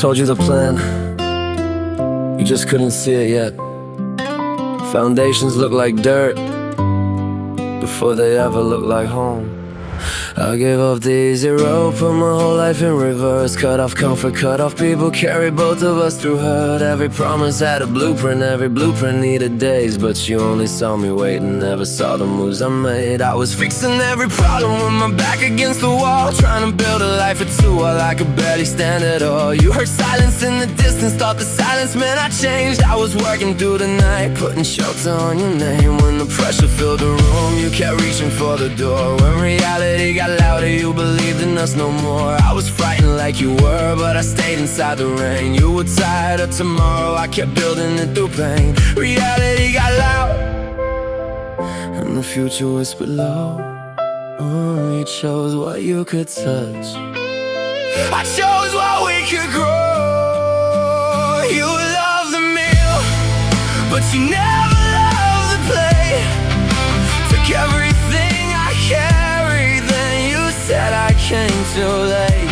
told you the plan, you just couldn't see it yet. Foundations look like dirt before they ever look like home. I gave up the easy road, put my whole life in reverse. Cut off comfort, cut off people, carry both of us through hurt. Every promise had a blueprint, every blueprint needed days. But you only saw me waiting, never saw the moves I made. I was fixing every problem with my back against the wall, trying to build a life of two while I could barely stand at all. You heard silence in the distance, thought the silence meant I changed. I was working through the night, putting shelter on your name. When the pressure filled the room, you kept reaching for the door. When reality got louder, you believed in us no more. I was frightened like you were, but I stayed inside the rain. You were tired of tomorrow, I kept building it through pain. Reality got loud, and the future whispered low. You chose what you could touch, I chose what we could grow. You loved the meal, but you never loved the play. Took everything I carried, then you said I came too late.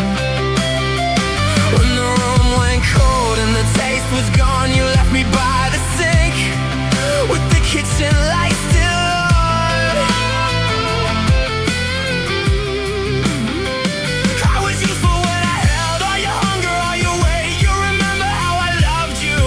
When the room went cold and the taste was gone, you left me by the sink with the kitchen lights still on. I was useful when I held all your hunger, all your weight. You remember how I loved you,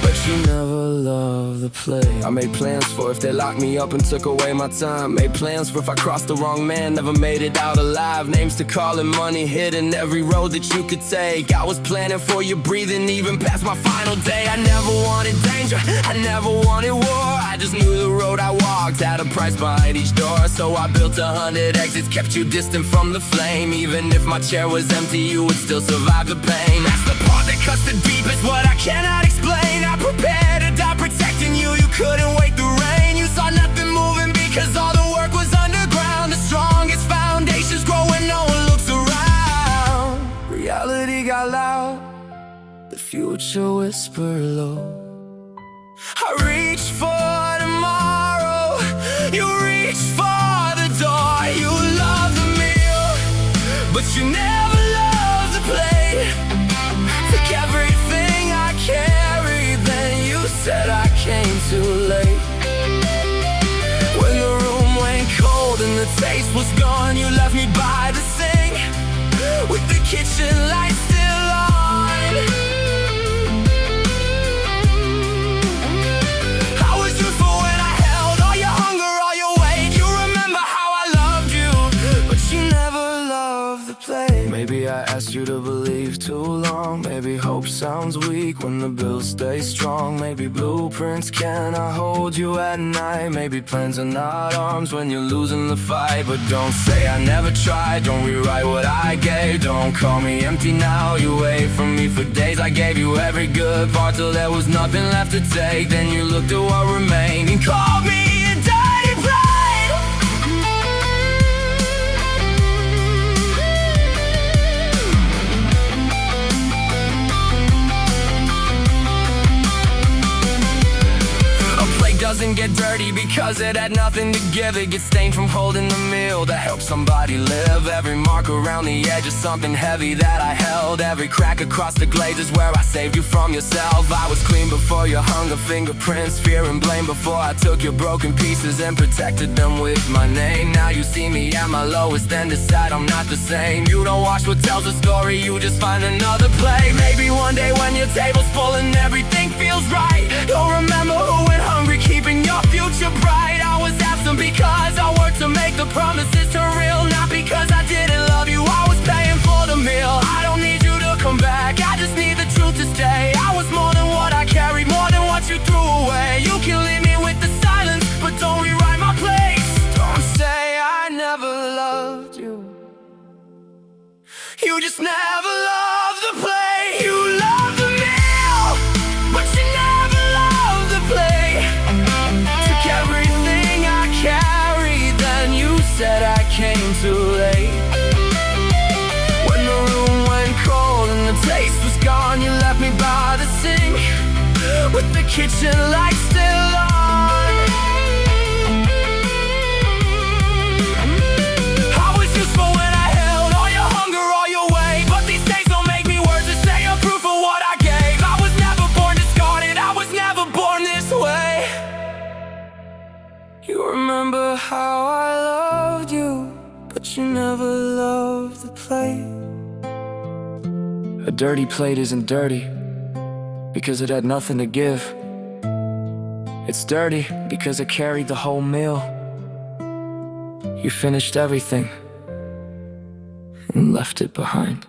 but you never loved the play. I made plans for if they locked me up and took away my time. Made plans for if I crossed the wrong man, never made it out alive. Names to call and money hidden every road that you could take. I was planning for your breathing even past my final day. I never wanted danger, I never wanted war. I just knew the road I walked had a price behind each door. So I built 100 exits, kept you distant from the flame. Even if my chair was empty, you would still survive the pain. That's the part that cuts the deepest, what I cannot explain. I prepared to die protecting you, you couldn't wait the rain. You saw nothing moving because all the work was underground. The strongest foundations grow when no one looks around. Reality got loud, the future whispered low. I reached for tomorrow, you reached for the door. You loved the meal, but you never loved the play. Took everything I carried, then you said I came too late. When the room went cold and the taste was gone, you left me by the sink with the kitchen lights still on. I was useful when I held all your hunger, all your weight. You remember how I loved you, but you never loved the play. Maybe I asked you to believe too long. Maybe hope sounds weak when the bills stay strong. Maybe blueprints cannot hold you at night. Maybe plans are not arms when you're losing the fight. But don't say I never tried, don't rewrite what I gave. Don't call me empty now, you wait for me for days. I gave you every good part till there was nothing left to take. Then you looked at what remained and called me a dirty pride. Doesn't get dirty because it had nothing to give. It gets stained from holding the meal that helps somebody live. Every mark around the edge is something heavy that I held. Every crack across the glaze is where I saved you from yourself. I was clean before your hunger, fingerprints, fear and blame. Before I took your broken pieces and protected them with my name. Now you see me at my lowest and decide I'm not the same. You don't watch what tells the story, you just find another play. Maybe one day when your table's full and everything feels right, you'll remember who went hungry, keeping your future bright. I was absent because I worked to make the promises turn real, not because I didn't love you, I was paying for the meal. I don't need you to come back, I just need the truth to stay. I was more than what I carried, more than what you threw away. You can leave me with the silence, but don't rewrite my place. Don't say I never loved you, you just never loved the play. You loved the meal, but you never loved the play. Took everything I carried, then you said I came too late. When the room went cold and the taste was gone, you left me by the sink with the kitchen lights still on. I was useful when I held all your hunger, all your weight, but these days don't make me words to say a proof of what You remember how I loved you, but you never loved the plate. A dirty plate isn't dirty because it had nothing to give. It's dirty because it carried the whole meal. You finished everything and left it behind.